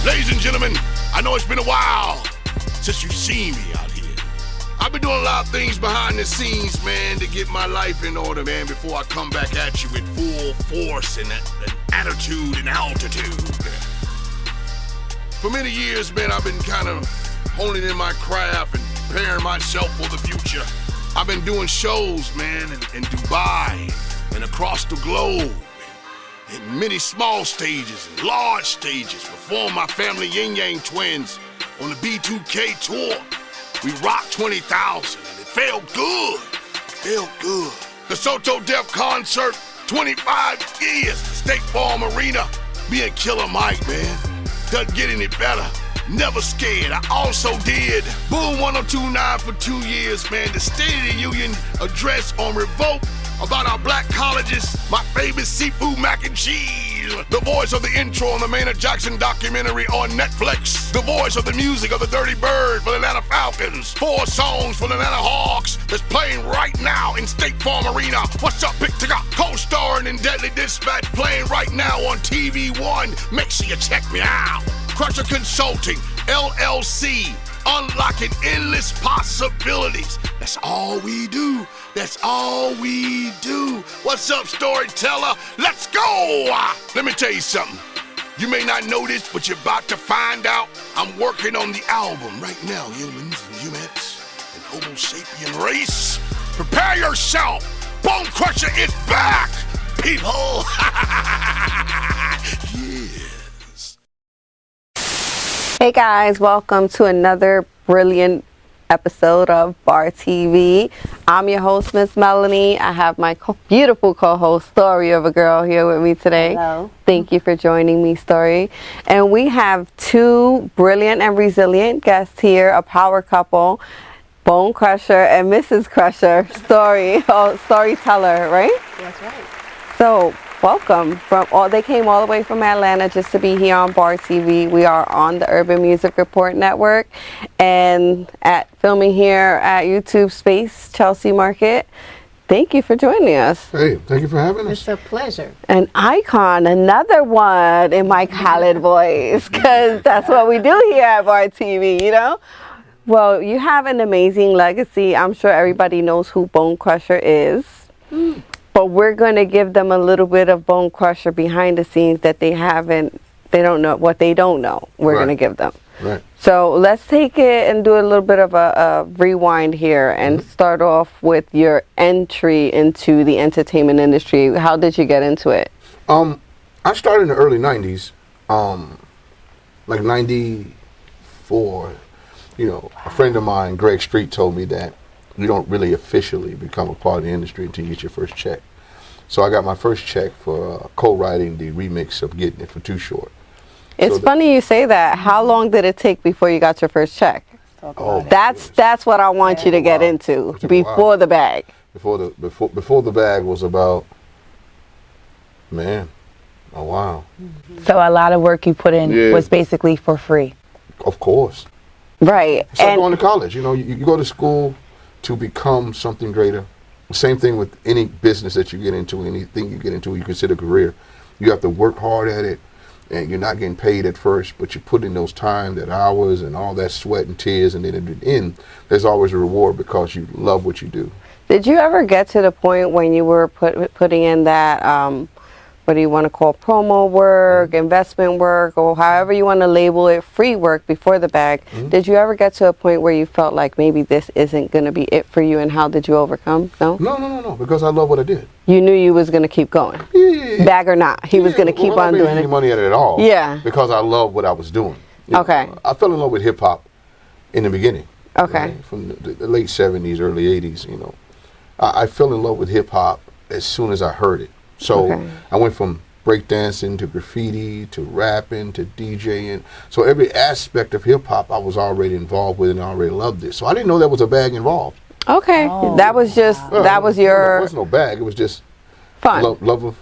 Ladies and gentlemen, I know it's been a while since you've seen me out here. I've been doing a lot of things behind the scenes, man, to get my life in order, man, before I come back at you with full force and attitude and altitude. For many years, man, I've been kind of honing in my craft and preparing myself for the future. I've been doing shows, man, in Dubai and across the globe, in many small stages and large stages, performed my family Yin Yang twins on the B2K tour. We rocked 20,000 and it felt good. The Soto Def concert, 25 years, State Farm Arena. Me and Killer Mike, man, doesn't get any better. Never scared. I also did Boom 102.9 for 2 years, man. The State of the Union address on revolt about our black colleges. My famous seafood mac and cheese. The voice of the intro on the Maynard Jackson documentary on Netflix. The voice of the music of the Dirty Bird for the Atlanta Falcons. 4 songs for the Atlanta Hawks that's playing right now in State Farm Arena. What's up, Big Tigger? Co-starring in Deadly Dispatch, playing right now on TV One. Make sure you check me out. Crusher Consulting, LLC, unlocking endless possibilities. That's all we do. That's all we do. What's up, Storyteller? Let's go! Let me tell you something. You may not know this, but you're about to find out. I'm working on the album right now, humans and humettes and Homo sapien race. Prepare yourself. Bone Crusher is back, people. Yes. Hey guys, welcome to another brilliant episode of B.A.R TV. I'm your host, Miss Melanie. I have my beautiful co-host, Story of a Girl, here with me today. Hello. Thank you for joining me, Story. And we have 2 brilliant and resilient guests here, a power couple, Bone Crusher and Mrs. Crusher, Storyteller, right? That's right. So, welcome. They came all the way from Atlanta just to be here on B.A.R TV. We are on the Urban Music Report Network and filming here at YouTube Space, Chelsea Market. Thank you for joining us. Hey, thank you for having us. It's a pleasure. An icon, another one in my Khaled voice, because that's what we do here at B.A.R TV, you know? Well, you have an amazing legacy. I'm sure everybody knows who Bone Crusher is. But we're going to give them a little bit of Bone Crusher behind the scenes that they don't know what they don't know. We're going to give them. Right. So let's take it and do a little bit of a rewind here and start off with your entry into the entertainment industry. How did you get into it? I started in the early 90s, like 94. You know, a friend of mine, Greg Street, told me that you don't really officially become a part of the industry until you get your first check. So I got my first check for co-writing the remix of Getting It for Too Short. It's funny you say that. How long did it take before you got your first check? Oh, That's what I want you to get into before the bag. Before the bag was about, man, a while. So a lot of work you put in was basically for free. Of course. Right. It's like going to college. You know, you go to school to become something greater. Same thing with any business that you get into, anything you get into, you consider a career. You have to work hard at it, and you're not getting paid at first, but you put in those time, that hours, and all that sweat and tears, and then at the end, there's always a reward because you love what you do. Did you ever get to the point when you were putting in that, what do you want to call promo work, investment work, or however you want to label it, free work before the bag? Did you ever get to a point where you felt like maybe this isn't going to be it for you, and how did you overcome? No, because I love what I did. You knew you was going to keep going. Yeah. Bag or not, he was going to keep on doing it. I didn't make any money at it at all. Yeah. Because I love what I was doing. You Okay. know, I fell in love with hip hop in the beginning. Okay. Right? From the late 70s, early 80s, you know. I fell in love with hip hop as soon as I heard it. So I went from breakdancing to graffiti to rapping to DJing. So every aspect of hip hop I was already involved with and I already loved it. So I didn't know there was a bag involved. Okay. That was just, that was your... There was no bag. It was just fun. Love of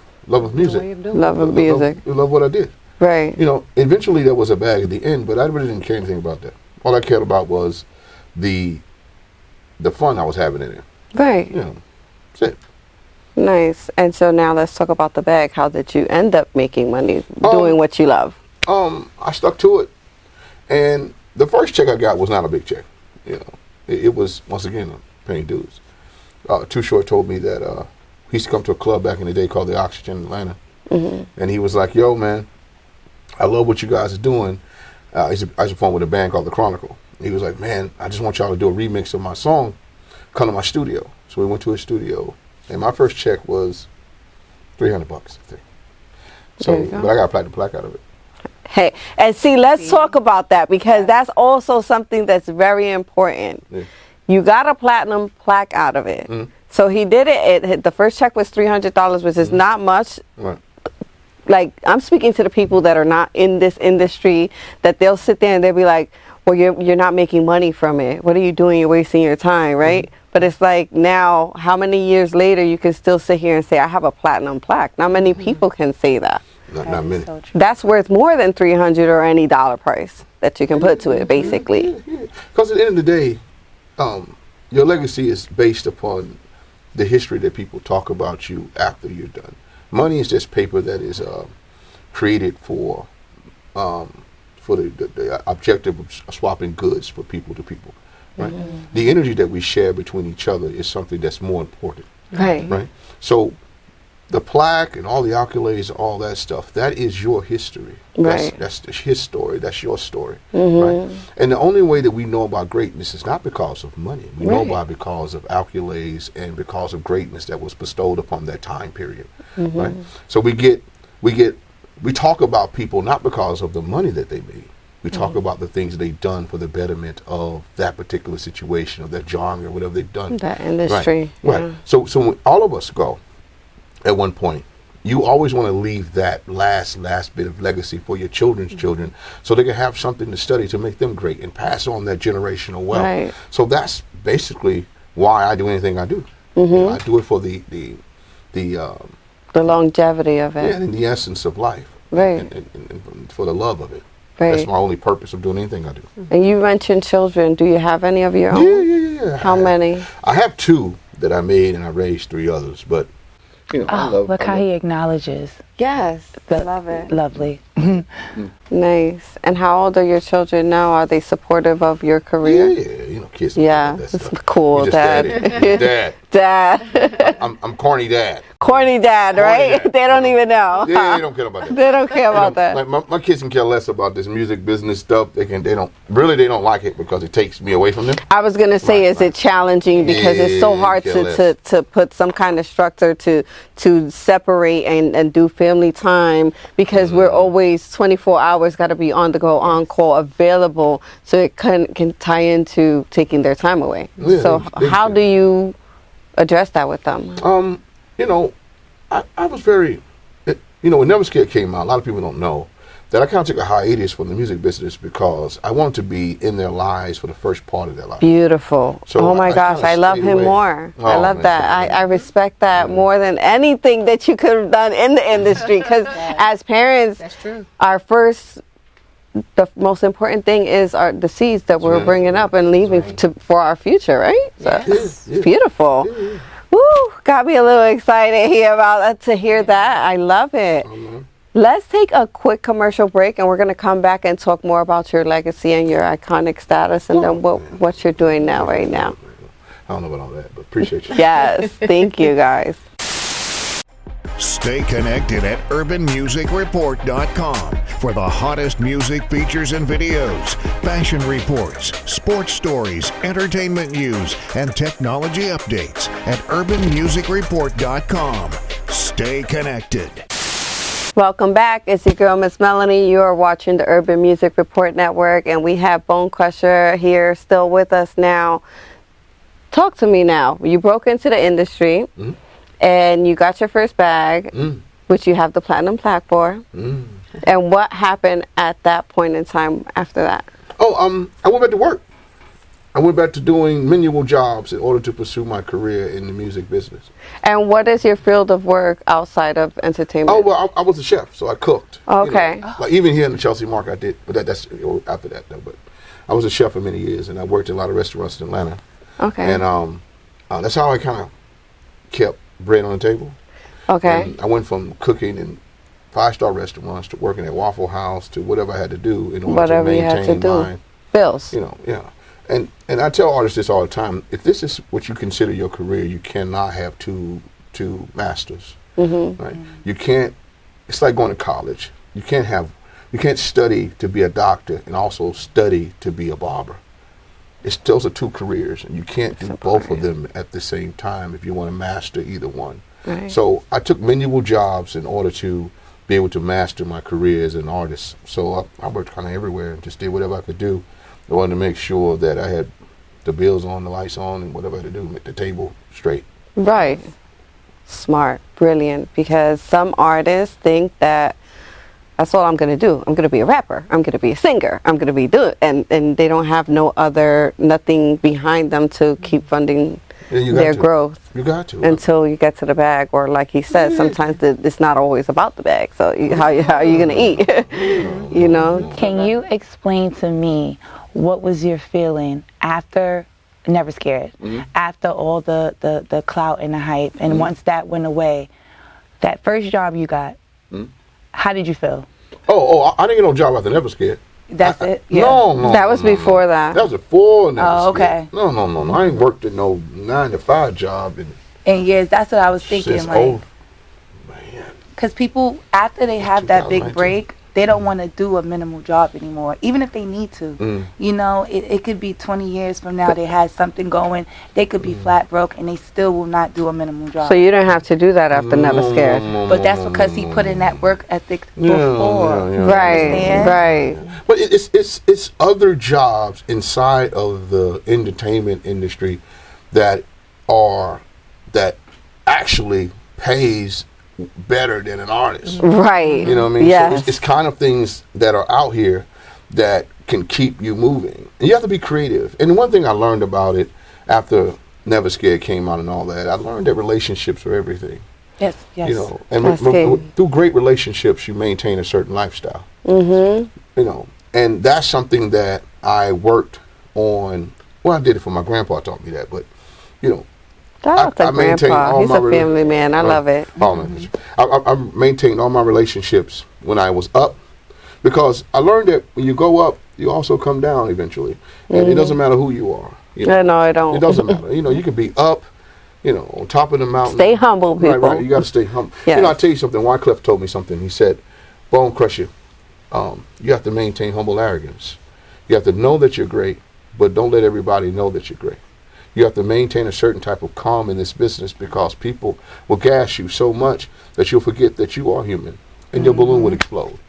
music. Love of music. Love what I did. Right. You know, eventually there was a bag at the end, but I really didn't care anything about that. All I cared about was the fun I was having in it. Right. You know, that's it. Nice. And so now let's talk about the bag. How did you end up making money doing what you love? I stuck to it, and the first check I got was not a big check. You know, it was once again paying dues. Too Short told me that he used to come to a club back in the day called the Oxygen in Atlanta, and he was like, "Yo, man, I love what you guys are doing." I used to perform with a band called The Chronicle. He was like, "Man, I just want y'all to do a remix of my song. Come to my studio." So we went to his studio, and my first check was $300, I think. So, but I got a platinum plaque out of it. Hey, and see, let's talk about that, because that's also something that's very important. Yeah. You got a platinum plaque out of it. So he did it. The first check was $300, which is not much. Right. Like, I'm speaking to the people that are not in this industry, that they'll sit there and they'll be like, well, you're not making money from it. What are you doing? You're wasting your time, right? But it's like, now, how many years later you can still sit here and say, I have a platinum plaque? Not many people can say that. Not many. So That's worth more than $300 or any dollar price that you can put to it, basically. Because at the end of the day, your legacy is based upon the history that people talk about you after you're done. Money is just paper that is created for the objective of swapping goods for people to people. Right? The energy that we share between each other is something that's more important. Right. Right. So the plaque and all the accolades, all that stuff, that is your history. Right. That's his story. That's your story. Right. And the only way that we know about greatness is not because of money. We know about because of accolades and because of greatness that was bestowed upon that time period. Right. So we talk about people not because of the money that they made. We talk about the things they've done for the betterment of that particular situation, of that genre, whatever they've done. That industry. Right. Yeah. Right. So when all of us go at one point, you always want to leave that last bit of legacy for your children's children, so they can have something to study to make them great and pass on that generational wealth. Right. So that's basically why I do anything I do. You know, I do it for the longevity of it. yeah, and the essence of life. Right. And for the love of it. Right. That's my only purpose of doing anything I do. And you mentioned children. Do you have any of your own? Yeah. How many? I have 2 that I made, and I raised 3 others. But you know, look how he acknowledges. Yes. I love it. Lovely. Nice. And how old are your children now? Are they supportive of your career? Yeah, you know, kids. Yeah, That it's stuff. cool, You just Dad. Dad. Dad. I'm corny dad. Corny dad, right? dad. They don't even know. Yeah, they don't care about that. They don't care about that. Like my kids can care less about this music business stuff. They don't like it because it takes me away from them. I was gonna say, is it challenging because it's so hard to put some kind of structure to separate and do family time, because we're always 24 hours got to be on the go, on call, available, so it can tie into taking their time away. Yeah, So they how do you address that with them? You know, I was very, you know, when Never Scared came out, a lot of people don't know that I kind of took a hiatus from the music business because I wanted to be in their lives for the first part of their life. Beautiful. So oh my I gosh, kinda I love stayed him away. more. Oh, I love man. that. I respect that more than anything that you could have done in the industry, because as parents, That's true. the most important thing is the seeds that we're bringing up and leaving for our future, right? So it's beautiful. Woo! Got me a little excited here about to hear that. I love it. Let's take a quick commercial break, and we're going to come back and talk more about your legacy and your iconic status, and then what you're doing now, right now. I don't know about all that, but appreciate you. Yes, thank you guys. Stay connected at urbanmusicreport.com for the hottest music features and videos, fashion reports, sports stories, entertainment news, and technology updates at urbanmusicreport.com. Stay connected. Welcome back. It's your girl, Miss Melanie. You are watching the Urban Music Report Network, and we have Bone Crusher here still with us now. Talk to me now. You broke into the industry, and you got your first bag, which you have the platinum plaque for. And what happened at that point in time after that? I went back to work. I went back to doing manual jobs in order to pursue my career in the music business. And what is your field of work outside of entertainment? Oh, well, I was a chef, so I cooked. Okay. You know, like even here in the Chelsea market, I did, but that's after that, though. But I was a chef for many years, and I worked in a lot of restaurants in Atlanta. Okay. And that's how I kind of kept bread on the table. Okay. And I went from cooking and 5-star restaurants to working at Waffle House to whatever I had to do in order Whatever to you had to maintain do. my, Bills. you know, yeah. And I tell artists this all the time: if this is what you consider your career, you cannot have two masters. Right? You can't. It's like going to college. You can't study to be a doctor and also study to be a barber. Those are two careers, and you can't do both of them at the same time if you want to master either one. Right. So I took manual jobs in order to be able to master my career as an artist. So I worked kind of everywhere and just did whatever I could do. I wanted to make sure that I had the bills on, the lights on, and whatever I had to do, make the table straight. Right. Smart. Brilliant. Because some artists think that that's all I'm going to do. I'm going to be a rapper. I'm going to be a singer. I'm going to be and they don't have nothing behind them to keep funding their growth. You got to. Until you get to the bag, or like he said, sometimes it's not always about the bag. So how are you going to eat? You know? Can you explain to me what was your feeling after Never Scared, after all the clout and the hype, and once that went away, that first job you got, how did you feel? Oh, I didn't get no job after Never Scared. That's it? Yeah. No. That was before that. That was before Never Oh, Scared. okay. No. I ain't worked at no 9-to-5 job. And yes, that's what I was thinking. Since Like, because people, after they have that big 2019. break, they don't want to do a minimal job anymore, even if they need to. You know, it could be 20 years from now, they had something going, they could be flat broke, and they still will not do a minimal job. So you don't have to do that after Never Scared. But that's because he put in that work ethic before. Right, Understand? right. But it's other jobs inside of the entertainment industry that actually pays better than an artist. Right. You know what I mean? Yes. So it's kind of things that are out here that can keep you moving. And you have to be creative. And one thing I learned about it after Never Scared came out and all that, I learned that relationships are everything. Yes. You know, and That's key. through great relationships, you maintain a certain lifestyle. You know, and that's something that I worked on. Well, I did it for my grandpa taught me that, but you know, Shout out to I maintain Grandpa. all He's my a family man. I love it. Oh man, I maintained all my relationships when I was up, because I learned that when you go up, you also come down eventually, and it doesn't matter who you are. You know? No, I don't. It doesn't matter. You know, you can be up, you know, on top of the mountain. Stay humble, people. Right. You got to stay humble. Yes. You know, I tell you something. Wycliffe told me something. He said, "Bone Crusher, you have to maintain humble arrogance. You have to know that you're great, but don't let everybody know that you're great. You have to maintain a certain type of calm in this business, because people will gas you so much that you'll forget that you are human, and your balloon would explode."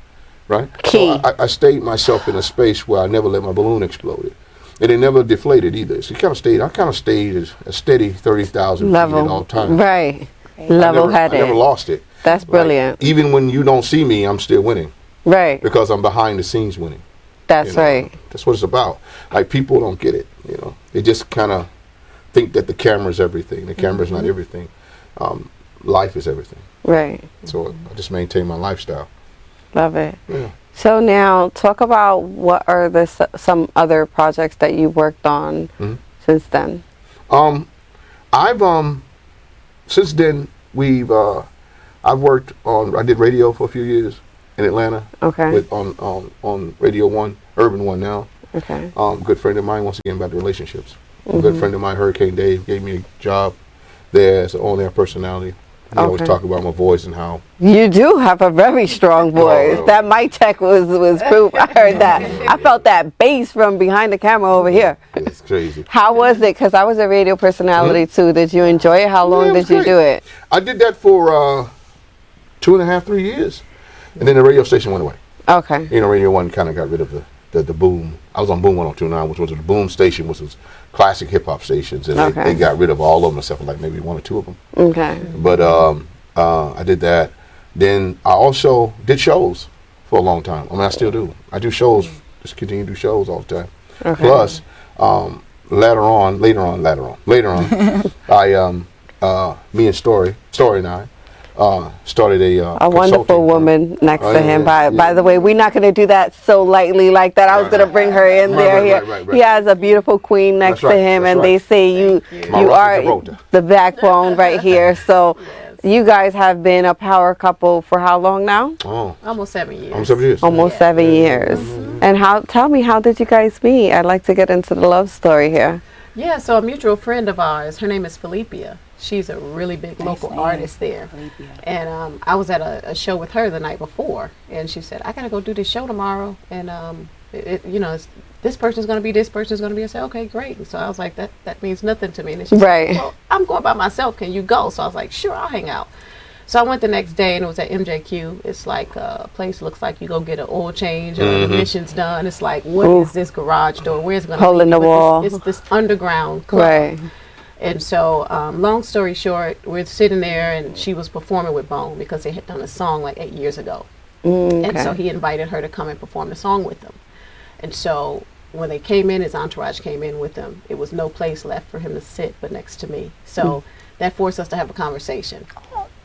Right? Key. So I stayed myself in a space where I never let my balloon explode. And it never deflated either. So I kind of stayed as a steady 30,000 feet at all times. Right. I Level-headed. never lost it. That's brilliant. Like, even when you don't see me, I'm still winning, Right. because I'm behind the scenes winning. That's You know? right. That's what it's about. Like, people don't get it. You know, they just kind of think that the camera's everything. The camera's not everything. Life is everything. Right. So I just maintain my lifestyle. Love it. Yeah. So now, talk about what are some other projects that you worked on since then. I've since then I've worked on. I did radio for a few years in Atlanta. Okay. With on Radio 1, Urban 1 now. Okay. Good friend of mine, once again, about the relationships. A good friend of mine, Hurricane Dave, gave me a job there as an on-air personality. He always talk about my voice and how. You do have a very strong voice. Oh. That mic check was proof. I heard that. I felt that bass from behind the camera over here. It's crazy. How was it? Because I was a radio personality too. Did you enjoy it? How long Yeah, it did was you great. do it? I did that for 2.5, 3 years. And then the radio station went away. Okay. You know, Radio 1 kind of got rid of the boom. I was on Boom 102.9, which was the boom station, which was classic hip-hop stations. And Okay. they got rid of all of them except for like maybe 1 or 2 of them. Okay. But I did that. Then I also did shows for a long time. I mean, I still do. I do shows, just continue to do shows all the time. Okay. Plus, later on, I, me and Story and I, started A wonderful consulting woman next Oh, to yeah, him. yeah, By the way, we're not going to do that so lightly like that. I was going to bring her in there. right. He has a beautiful queen next That's right, to him, that's and right. they say you My are Rosita Rota. the backbone right here. So you guys have been a power couple for how long now? Oh, Almost 7 years. almost 7 years. Almost 7 years. And tell me, how did you guys meet? I'd like to get into the love story here. Yeah, so a mutual friend of ours, her name is Felicia. She's a really big local name. artist there. And I was at a show with her the night before, and she said, I got to go do this show tomorrow. And, this person's going to be this, person's going to be. I said, okay, great. And so I was like, that means nothing to me. And she Right. said, well, I'm going by myself. Can you go? So I was like, sure, I'll hang out. So I went the next day, and it was at MJQ. It's like a place looks like you go get an oil change or admissions done. It's like, what is this garage door? Where's it going to be? Hole in the wall. It's this underground club. Right. And so, long story short, we're sitting there, and she was performing with Bone because they had done a song like 8 years ago. And so he invited her to come and perform the song with them. And so when they came in, his entourage came in with them. It was no place left for him to sit but next to me. So that forced us to have a conversation.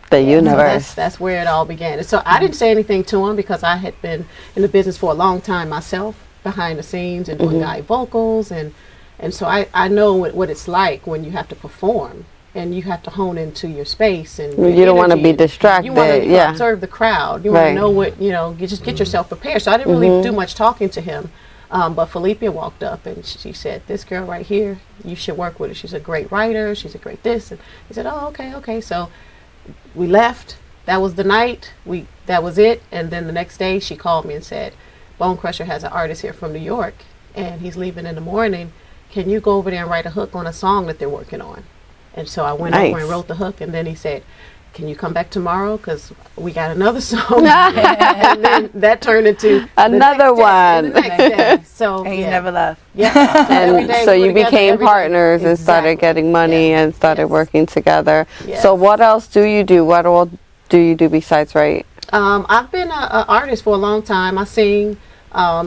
The So universe. that's where it all began. And so I didn't say anything to him because I had been in the business for a long time myself, behind the scenes and doing guide vocals. And so I know what it's like when you have to perform and you have to hone into your space. And your You don't want to energy. be distracted. You want to Yeah. observe the crowd. You want Right. to know what, you just get yourself prepared. So I didn't really do much talking to him. But Felicia walked up and she said, this girl right here, you should work with her. She's a great writer. She's a great this. And he said, oh, okay. So we left. That was the night. That was it. And then the next day she called me and said, Bone Crusher has an artist here from New York and he's leaving in the morning. Can you go over there and write a hook on a song that they're working on? And so I went over and wrote the hook, and then he said, can you come back tomorrow? Because we got another song. And then that turned into Another the one. next day. So, And you never left. Yeah. So every day So we you were together, became every day. partners and started Exactly. getting money Yeah. and started Yes. working together. Yes. So what else do you do? What all do you do besides write? I've been an artist for a long time. I sing.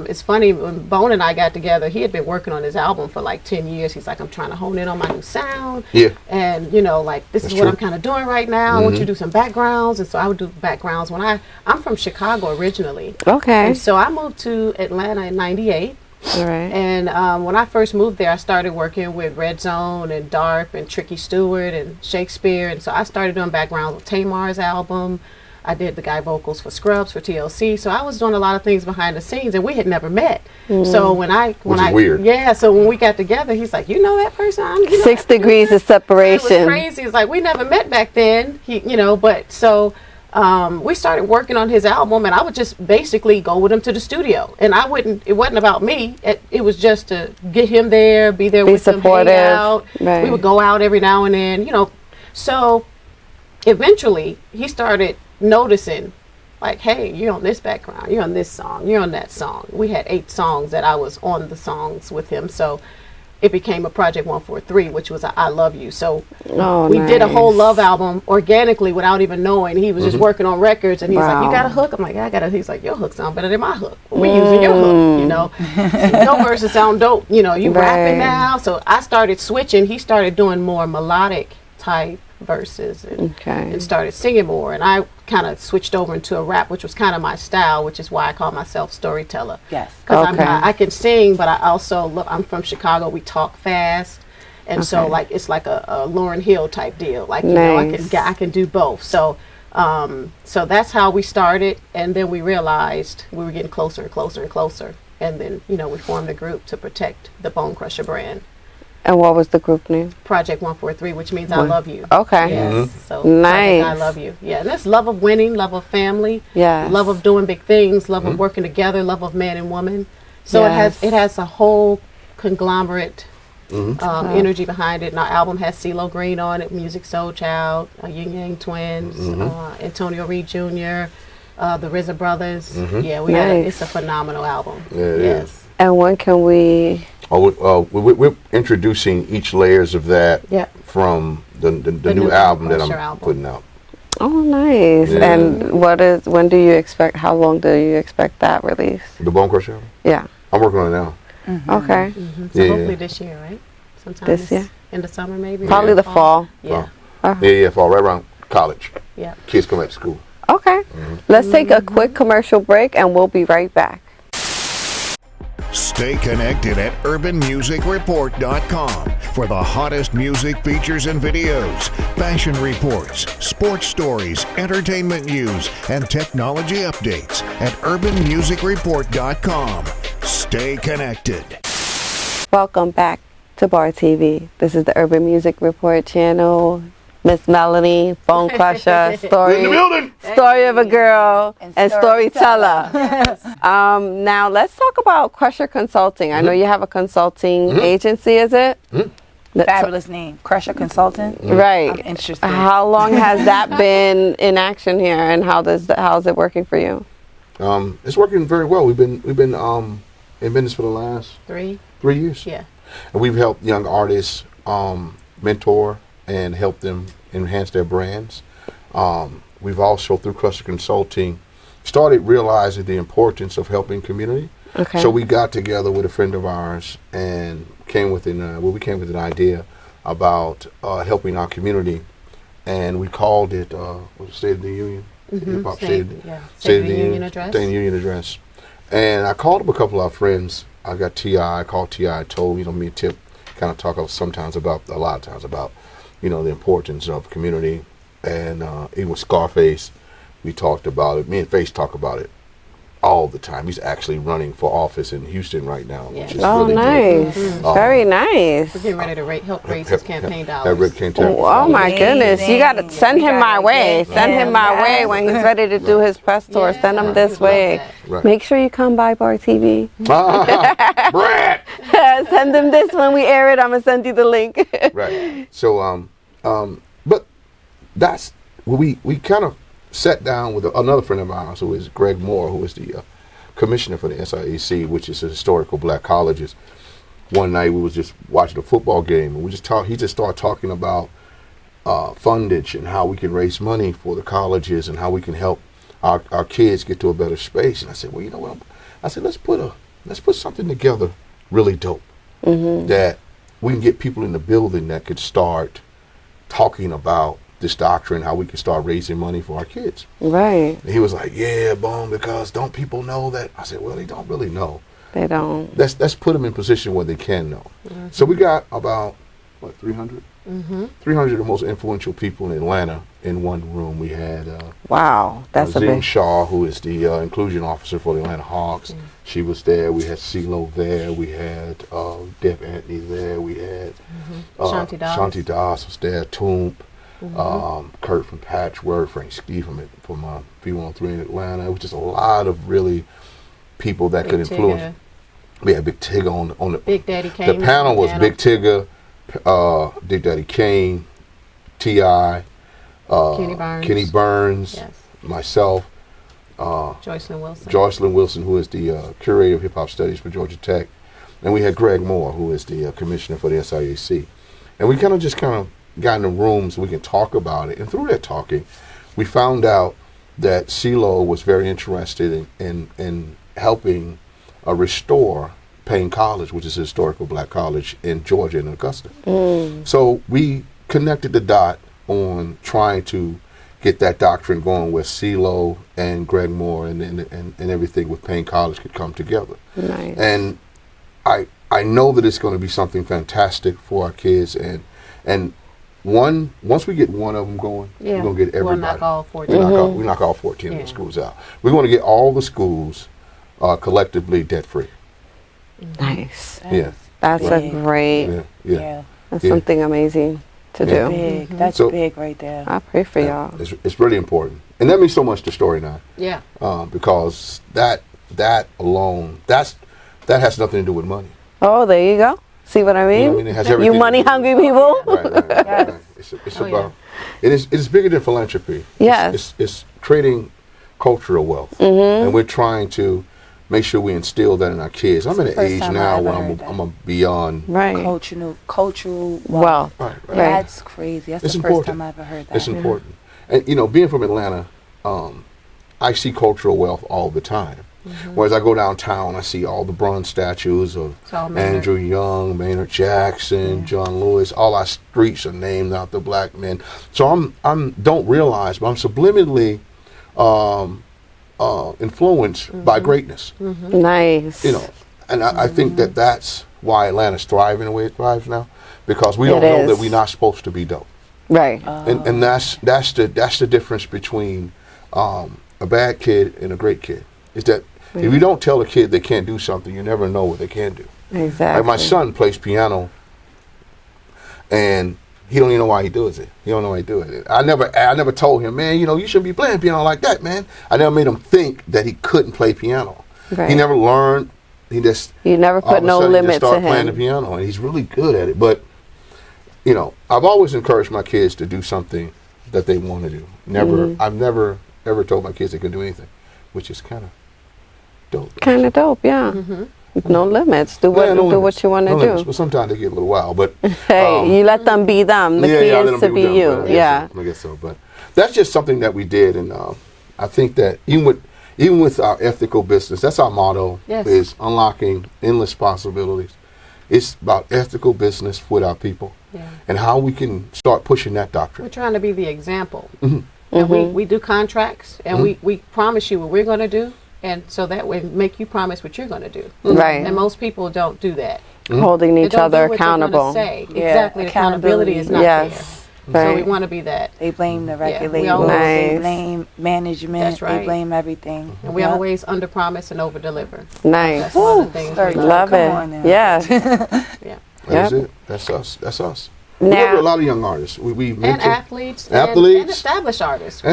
It's funny, when Bone and I got together, he had been working on his album for like 10 years. He's like, I'm trying to hone in on my new sound. Yeah. And, like, this That's is what true. I'm kind of doing right now. I want you to do some backgrounds. And so I would do backgrounds. I'm from Chicago originally. Okay. And so I moved to Atlanta in 98. All right. And when I first moved there, I started working with Red Zone and DARP and Tricky Stewart and Shakespeare. And so I started doing backgrounds with Tamar's album. I did the guy vocals for Scrubs for TLC. So I was doing a lot of things behind the scenes, and we had never met. So when I weird. Yeah. So when we got together, he's like, you know that person? You know 6 degrees of It separation. was crazy. It's like we never met back then. But so we started working on his album, and I would just basically go with him to the studio. And it wasn't about me. It was just to get him there, be there with him, supportive. hang out. Right. We would go out every now and then, So eventually he started noticing, like, hey, you're on this background, you're on this song, you're on that song. We had 8 songs that I was on the songs with him. So it became a Project 143, which was a I Love You. So we did a whole love album organically without even knowing. He was just working on records, and he's like, you got a hook? I'm like, yeah, I got a. He's like, your hook sound better than my hook. We're using your hook, So your verses sound dope. You rapping now. So I started switching. He started doing more melodic type verses and started singing more. And I kind of switched over into a rap, which was kind of my style, which is why I call myself Storyteller. Yes. Because I can sing, but I also I'm from Chicago. We talk fast, and so like it's like a Lauryn Hill type deal. Like I can do both. So so that's how we started, and then we realized we were getting closer and closer and closer, and then we formed a group to protect the Bone Crusher brand. And what was the group name? Project 143, which means I love you. Okay. Yes. So Nice. Project I love you. Yeah, and that's love of winning, love of family, Yes. love of doing big things, love of working together, love of man and woman. So Yes. it has a whole conglomerate energy behind it. And our album has CeeLo Green on it, Music Soul Child, Yin Yang Twins, Antonio Reed Jr., the RZA Brothers. Yeah, it's a phenomenal album. Yeah, it is. And when can we? We're introducing each layers of that from the new new album that Crusher I'm album. putting out. Oh, nice. Yeah. And when do you expect? How long do you expect that release? The Bone Crusher album? Yeah. I'm working on it now. Okay. So Yeah. hopefully this year, right? Sometime This year? in the summer, maybe. Probably or the fall. Yeah. Yeah, fall right around college. Yeah. Kids come back to school. Okay. Let's take a quick commercial break, and we'll be right back. Stay connected at urbanmusicreport.com for the hottest music features and videos, fashion reports, sports stories, entertainment news, and technology updates at urbanmusicreport.com. Stay connected. Welcome back to B.A.R TV. This is the Urban Music Report channel. Miss Melanie, Bone Crusher, We're in the building. Story of a Girl, and Storyteller. Yes. Now let's talk about Crusher Consulting. I know you have a consulting agency, is it? Fabulous name, Crusher Consultant. Right. I'm interested. How long has that been in action here, and how is it working for you? It's working very well. We've been in business for the last 3 years. Yeah. And we've helped young artists mentor and help them enhance their brands. We've also, through Crusher Consulting, started realizing the importance of helping community. Okay. So we got together with a friend of ours and came with an idea about helping our community, and we called it State of the Union. Hip Hop State of the Union address. State of the Union address. And I called up a couple of our friends. I got T.I. I called T.I. told me and Tip kind of talk a lot of times about the importance of community, and even with Scarface, we talked about it. Me and Face talk about it all the time. He's actually running for office in Houston right now. Yeah. Which is Oh, really nice. Very nice. We're getting ready to help raise his campaign dollars. Oh my goodness. You got to send him my way. Send him my way when he's ready to do his press tour. Yeah. Send him this way. Right. Make sure you come by B.A.R TV. Brad. Send him this when we air it. I'm going to send you the link. Right. So, but that's we kind of sat down with another friend of ours, who is Greg Moore, who is the commissioner for the SIAC, which is the historical black colleges. One night we was just watching a football game, and he just started talking about fundage and how we can raise money for the colleges and how we can help our kids get to a better space. And I said, well, you know what? I said, let's put something together really dope that we can get people in the building that could start talking about this doctrine, how we can start raising money for our kids. Right. And he was like, yeah, Bone, because don't people know that? I said, well, they don't really know. They don't. Let's put them in position where they can know. So we got about, 300? 300 of the most influential people in Atlanta in one room. We had Wow. That's a Zim big. Shaw, who is the inclusion officer for the Atlanta Hawks. She was there. We had CeeLo there. We had Deb Anthony there. We had Shanti Das was there. Toomp, Kurt from Patchwork, Frank Ski from V103 in Atlanta. It was just a lot of really people that could influence. Tigger. We had Big Tigger on the Big Daddy Kane. The panel was Big Tigger, Big Daddy Kane, T.I., Kenny Burns, Yes. myself, Joycelyn Wilson, who is the curator of hip hop studies for Georgia Tech, and we had Greg Moore, who is the commissioner for the SIAC, and we kind of got in the room so we can talk about it. And through that talking, we found out that CeeLo was very interested in helping restore Payne College, which is a historical black college in Georgia and Augusta. So we connected the dot on trying to get that doctrine going where CeeLo and Greg Moore and everything with Payne College could come together. Nice. And I know that it's going to be something fantastic for our kids, and once we get one of them going, we're going to get everybody. We'll knock all 14. We knock all 14 of the schools out. We're going to get all the schools collectively debt-free. Nice. Yeah. That's a great. Yeah. That's something amazing to do. Big. That's So- big right there. I pray for y'all. It's really important. And that means so much to Story 9. Yeah. Because that alone, that has nothing to do with money. Oh, there you go. See what I mean? You know what I mean? It has everything You to money do with- hungry people. Right. It's about. It is bigger than philanthropy. Yes. It's creating cultural wealth, and we're trying to make sure we instill that in our kids. I'm at an First age time now I where ever heard I'm a beyond. Right. Cultural Wealth. Right. That's crazy. That's It's the important. first time I ever heard that. It's important. And being from Atlanta, I see cultural wealth all the time. Whereas I go downtown, I see all the bronze statues of Andrew Young, Maynard Jackson, John Lewis. All our streets are named after black men. So I'm don't realize, but I'm subliminally influenced by greatness. Nice. And I think that that's why Atlanta's thriving the way it thrives now, because we don't know that we're not supposed to be dope. Right. And that's the difference between a bad kid and a great kid. Is that if you don't tell a kid they can't do something, you never know what they can do. Exactly. Like my son plays piano, and he don't even know why he does it. He don't know why he does it. I never told him, man, you shouldn't be playing piano like that, man. I never made him think that he couldn't play piano. Right. He never learned. He just you never put no limit to him. Playing the piano, and he's really good at it. But I've always encouraged my kids to do something that they want to do. I've never ever told my kids they can do anything, which is kind of dope. Kind of dope, yeah. No limits. Do what you want to do. But sometimes they get a little wild. But hey, you let them be them. The key is to be you. Yeah. I guess so. But that's just something that we did, and I think that even with our ethical business, that's our motto: is unlocking endless possibilities. It's about ethical business with our people, and how we can start pushing that doctrine. We're trying to be the example, and we do contracts, and we promise you what we're going to do. And so that way, make you promise what you're going to do. Right. And most people don't do that. Holding each other accountable. Say. Exactly. Accountability is not there. Right. So we want to be that. They blame the regulators. They blame management. That's right. They blame everything. And we always under promise and over deliver. Nice. That's one of the things we love it. Yes. Yeah. That's it. That's us. That's us. Now, we have a lot of young artists. We and athletes. And established artists. We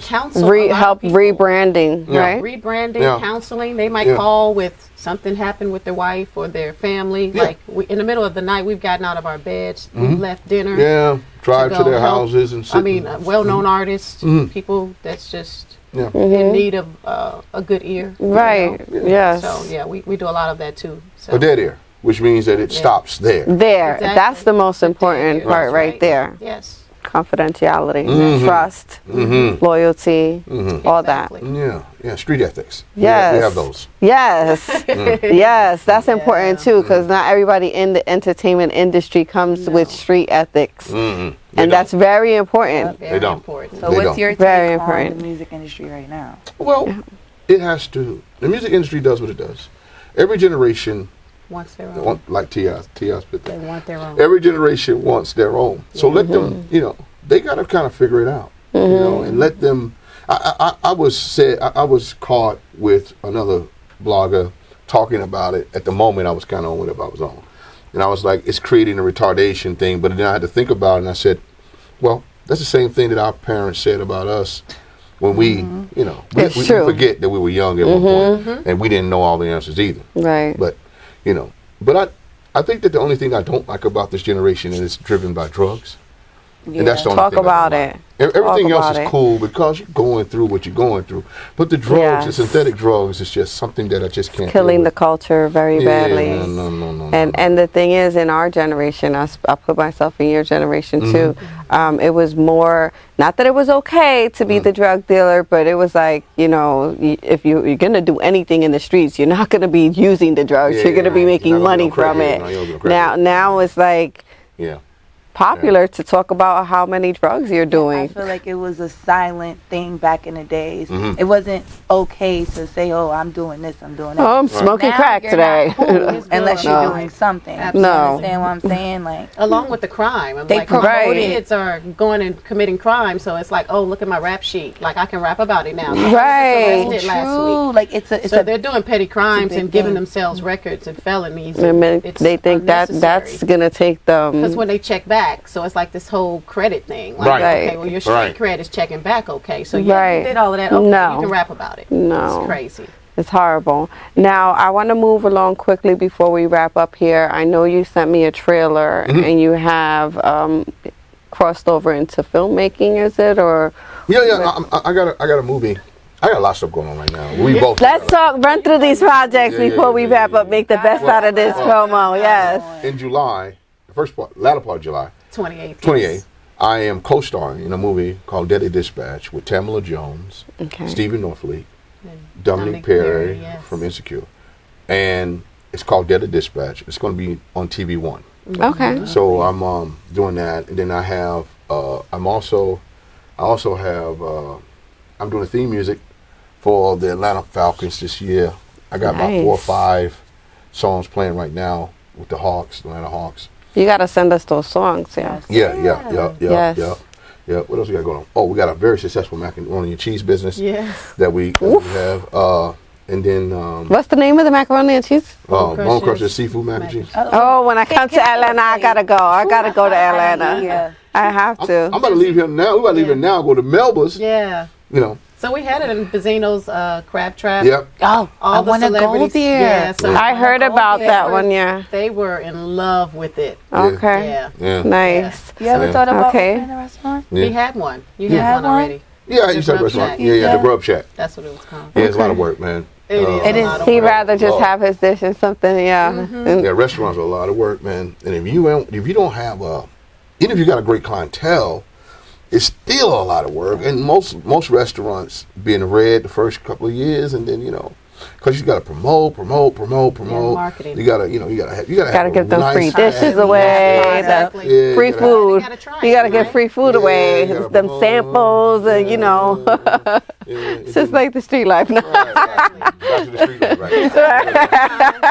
counsel help rebranding, right? Rebranding, counseling. They might call with something happened with their wife or their family. Yeah. Like in the middle of the night, we've gotten out of our beds. We've left dinner. Yeah, drive to their houses and sit. I mean, well-known artists, people that's just in need of a good ear. Right, yes. So, we do a lot of that, too. So. A dead ear. Which means that it stops there. Exactly. That's the most important part right there. Yes. Confidentiality, trust, loyalty, all that. Yeah, street ethics. Yes. We have those. Yes. Yes, that's important too, because not everybody in the entertainment industry comes with street ethics. And that's very important. Very important. So what's your take on the music industry right now? Well, it has to. The music industry does what it does. Every generation wants their own. Like T.I.'s put that. They want their own. Every generation wants their own. So let them, they got to kind of figure it out, and let them. I was caught with another blogger talking about it at the moment I was kind of on whatever I was on. And I was like, it's creating a retardation thing. But then I had to think about it, and I said, well, that's the same thing that our parents said about us when we forget that we were young at one point, and we didn't know all the answers either. Right. But I think that the only thing I don't like about this generation is it's driven by drugs. Yeah. And that's the only Talk thing about it. Everything else is cool because you're going through what you're going through. But the drugs, the synthetic drugs, is just something that I just can't. Killing the culture very badly. No. And the thing is, in our generation, I put myself in your generation too. It was more, not that it was okay to be the drug dealer, but it was like, if you're gonna do anything in the streets, you're not gonna be using the drugs. You're gonna be making money from it. Now it's like. Popular to talk about how many drugs you're doing. I feel like it was a silent thing back in the days. It wasn't okay to say, "Oh, I'm doing this, I'm doing that." Oh, I'm smoking crack today. Cool, unless you're doing something. No. You understand what I'm saying? Like along with the crime, they promote it. Kids are going and committing crime, so it's like, oh, look at my rap sheet. Like I can rap about it now. Right. Arrested last week. Like so they're doing petty crimes and giving themselves records and felonies. They think that's gonna take them. Because when they check back. So it's like this whole credit thing. Like, okay, well, your street cred is checking back, okay. So you did all of that, okay, you can rap about it. No. It's crazy. It's horrible. Now, I want to move along quickly before we wrap up here. I know you sent me a trailer, and you have crossed over into filmmaking, is it? Or I got a movie. I got a lot of stuff going on right now. We both. Let's run through these projects before we wrap up. Make the best out of this promo. Yes. In July. Latter part of July, 28th, I am co-starring in a movie called Deadly Dispatch with Tamala Jones, Stephen Northleaf, Dominic Perry from Insecure, and it's called Deadly Dispatch. It's going to be on TV One. Okay. So I'm doing that, and then I have I'm doing theme music for the Atlanta Falcons this year. I got about 4 or 5 songs playing right now with the Hawks, the Atlanta Hawks. You got to send us those songs, yeah. Yeah. What else we got going on? Oh, we got a very successful macaroni and cheese business that we have. And then What's the name of the macaroni and cheese? Bone Crusher seafood mac and cheese. Oh, when I come to Atlanta, I gotta go. I gotta go to Atlanta. I have to. I'm about to leave here now. We're about to leave here now. Go to Melba's. Yeah. You know. So we had it in Benzino's Crab Trap. Yep. Oh, All the I want to go celebrities. there. Yeah, so I heard about that one, They were in love with it. Okay. Yeah. Nice. You ever thought about Okay. opening a restaurant? He had one. You had had one one? already. Yeah, you The said Grub restaurant. Shack. Yeah, the Grub Shack. That's what it was called. Yeah, it's a lot of work, man. It is. It a is. lot of He'd work. rather just have his dish and something, Yeah, restaurants are a lot of work, man. And if you don't have even if you got a great clientele, it's still a lot of work. And most restaurants being red the first couple of years, and then because you got to promote. marketing. You gotta give them nice free dishes package. away, Exactly. the free you food. gotta try You it, gotta get right? free food Yeah, away, you gotta them promote. samples, and it's just like the street life now. Right. Back to the street, right.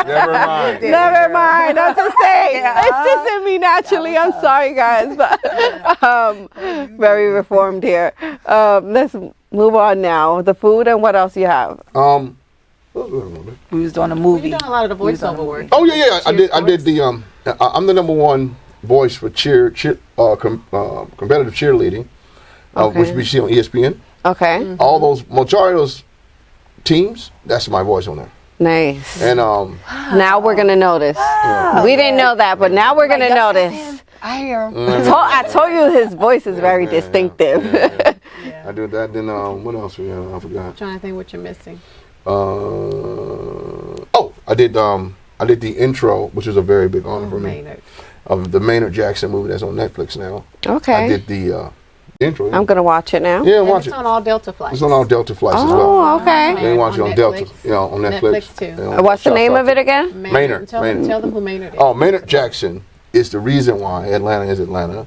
Never mind. Never mind. I'm just saying. It's just in me naturally. I'm sorry, guys, but very reformed here. Let's move on now. The food and what else you have? We was doing a You're movie. doing a lot of the voiceover work. Oh yeah. I did Sports. the I'm the #1 voice for competitive cheerleading, which we see on ESPN. Okay. All those majority of those teams, that's my voice on there. Nice. And Now we're gonna notice. We didn't know that, but now we're gonna notice. I hear him. I told you his voice is very distinctive. I do that. Then what else? I forgot. I'm trying to think what you're missing. I did the intro, which was a very big honor for me, Maynard. of the Maynard Jackson movie that's on Netflix now. Okay. I did the intro. I'm gonna watch it now. Yeah, And watch it's it. on all Delta flights. It's on all Delta flights as well. Oh, okay. They watch it on Delta, Netflix. on Netflix. Netflix, too. What's the name of it again? Maynard. Tell them who Maynard is. Oh, Maynard Jackson is the reason why Atlanta is Atlanta.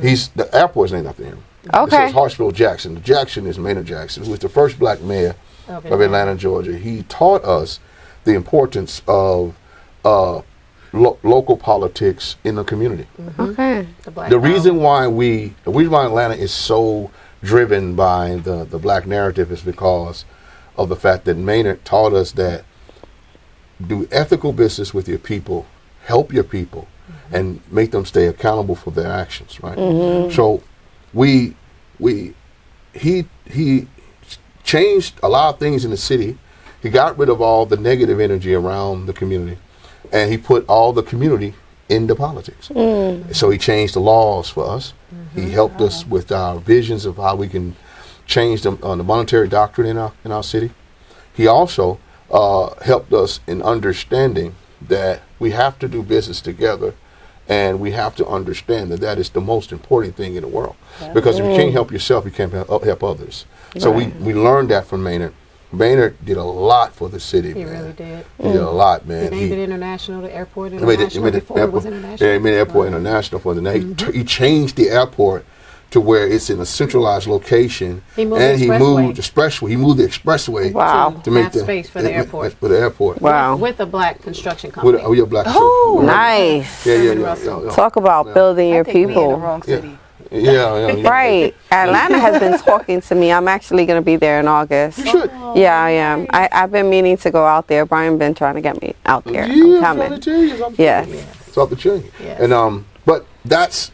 The airport's named after him. Okay. It says Hartsfield Jackson. The Jackson is Maynard Jackson, who was the first black mayor of Atlanta, Georgia. He taught us the importance of local politics in the community. Okay. The reason why Atlanta is so driven by the black narrative is because of the fact that Maynard taught us that do ethical business with your people, help your people, and make them stay accountable for their actions. Right. So he changed a lot of things in the city. He got rid of all the negative energy around the community, and he put all the community into politics. So he changed the laws for us. He helped us with our visions of how we can change the monetary doctrine in our city. He also helped us in understanding that we have to do business together, and we have to understand that is the most important thing in the world. Because if you can't help yourself, you can't help others. So we learned that from Maynard. Maynard did a lot for the city. He man. really did. He did a lot, man. He made it international, the airport He international made it before it was international. Yeah, he made the airport international for the He changed the airport to where it's in a centralized location. He moved and the he expressway. moved the expressway. He moved the expressway Wow. to make Have space for the airport. For the airport. Wow. With a black construction company. With a black. Oh, nice. Yeah. Talk about building your I think we in the people. wrong city. Yeah. Right. Atlanta has been talking to me. I'm actually going to be there in August. You should. Yeah, I am. I've been meaning to go out there. Brian been trying to get me out there. Yeah, I'm I'm coming. trying to tell you. Yes. It's off the chain. Yes. And but that's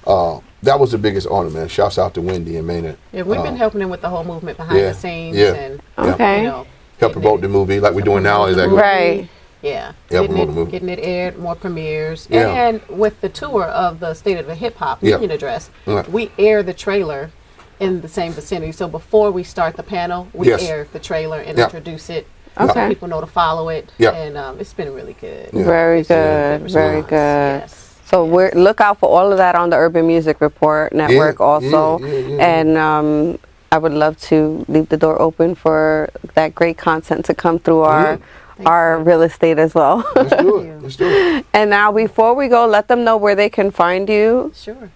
that was the biggest honor, man. Shouts out to Wendy and Maynard. Yeah, we've been helping him with the whole movement behind the scenes and Okay. Help promote the movie like we're doing now. Exactly. Right. Yeah, promote the movie. getting it aired, more premieres, Yeah. and with the tour of the State of the Hip Hop Yeah. Union Address, Right. we air the trailer in the same vicinity. So before we start the panel, we Yes. air the trailer and Yeah. introduce it, Okay. so people know to follow it. Yeah. And it's been really good. Yeah. Very It's been good. a Very response. good. Yes. So look out for all of that on the Urban Music Report Network also. Yeah. And I would love to leave the door open for that great content to come through our real estate as well. Let's do it. Let's do it. And now before we go, let them know where they can find you. Sure.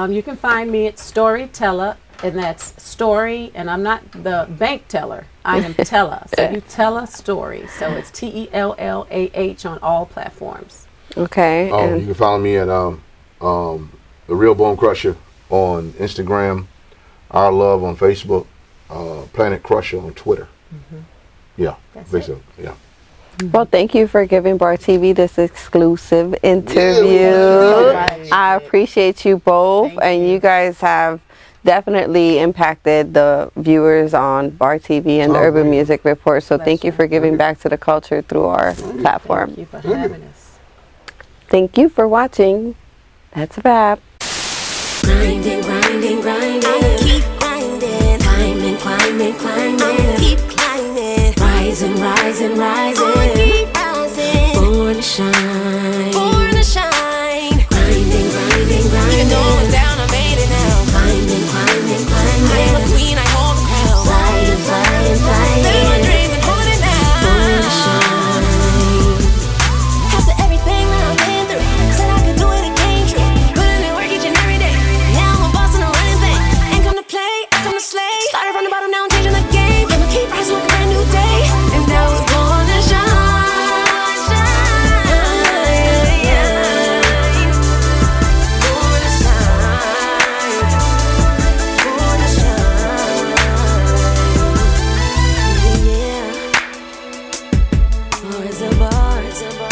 You can find me at Storytellah and that's story. And I'm not the bank teller. I am Tella. So you tell a story. So it's TELLAH on all platforms. Okay. Oh, you can follow me at the Real Bone Crusher on Instagram, Our Love on Facebook, Planet Crusher on Twitter. Yeah, basically, yeah. Well, thank you for giving B.A.R TV this exclusive interview. Yeah, I appreciate you both, and you guys have definitely impacted the viewers on B.A.R TV and the Urban Music Report. So thank you for giving back to the culture through our platform. Thank you for having us. Thank you for watching. That's a wrap. Grinding, grinding, grinding. I'ma keep grinding. Climbing, climbing, climbing. I'ma keep climbing. Rising, rising, rising. I'ma keep rising. Born to shine. Born to shine. Grinding, grinding, grinding. Even though I'm down, I made it now. Climbing, climbing, climbing. I am a queen, I hold the crown. Flying, flying, flying. Living my dreams and holding it down. Born to shine. After everything that I've been through, said I could do it again, true. Putting in work each and every day. Now I'm a boss and I'm running things. Ain't come to play, I come to slay. Started from the bottom, now I'm changing the game. I'ma keep rising like a brand new day. And now it's born to shine, shine. Born to shine, born to shine. Yeah. Bars are bars are bars.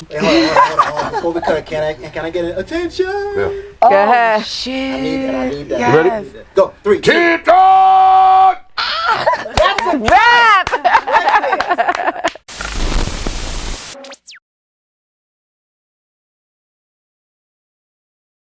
Hey, hold on. Before we cut, can I get an attention? Yeah. Go ahead. Shit. I need that. Yes. Ready? Go. 3, 2. Kid dog!